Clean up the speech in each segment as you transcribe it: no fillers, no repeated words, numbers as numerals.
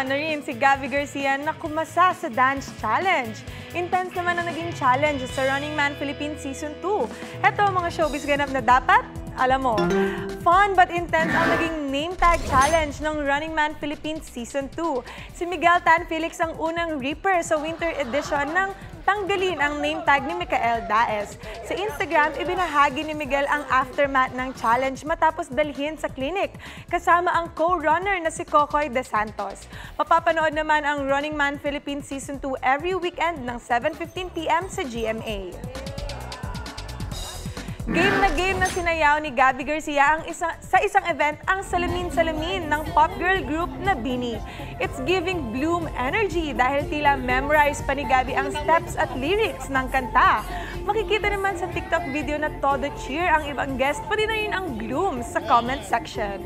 na rin si Gabby Garcia na kumasa sa Dance Challenge. Intense naman ang naging challenge sa Running Man Philippines Season 2. Ito ang mga showbiz ganap na dapat alam mo. Fun but intense ang naging name tag challenge ng Running Man Philippines Season 2. Si Miguel Tan Felix ang unang reaper sa winter edition ng tanggalin ang name tag ni Micael Daes. Sa Instagram, ibinahagi ni Miguel ang aftermath ng challenge matapos dalhin sa clinic, kasama ang co-runner na si Kokoy De Santos. Mapapanood naman ang Running Man Philippines Season 2 every weekend ng 7:15 PM sa GMA. Game na sinayaw ni Gabby Garcia sa isang event ang salamin-salamin ng pop girl group na BINI. It's giving Bloom energy dahil tila memorize pa ni Gabby ang steps at lyrics ng kanta. Makikita naman sa TikTok video na todo cheer ang ibang guest, pati na rin ang Bloom sa comment section.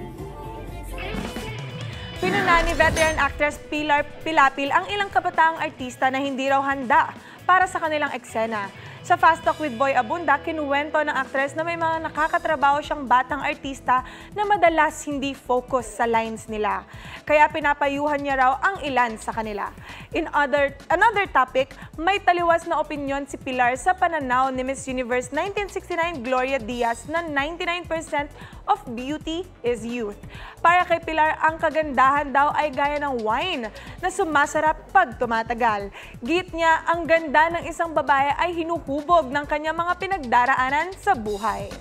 Pinuna ni veteran actress Pilar Pilapil ang ilang kabataang artista na hindi raw handa para sa kanilang eksena. Sa Fast Talk with Boy Abunda, kinuwento ng actress na may mga nakakatrabaho siyang batang artista na madalas hindi focus sa lines nila. Kaya pinapayuhan niya raw ang ilan sa kanila. In another topic, may taliwas na opinyon si Pilar sa pananaw ni Miss Universe 1969 Gloria Diaz na 99% of beauty is youth. Para kay Pilar, ang kagandahan daw ay gaya ng wine na sumasarap pag tumatagal. Git niya, ang ganda ng isang babae ay hinuhubog ng kanyang mga pinagdaraanan sa buhay.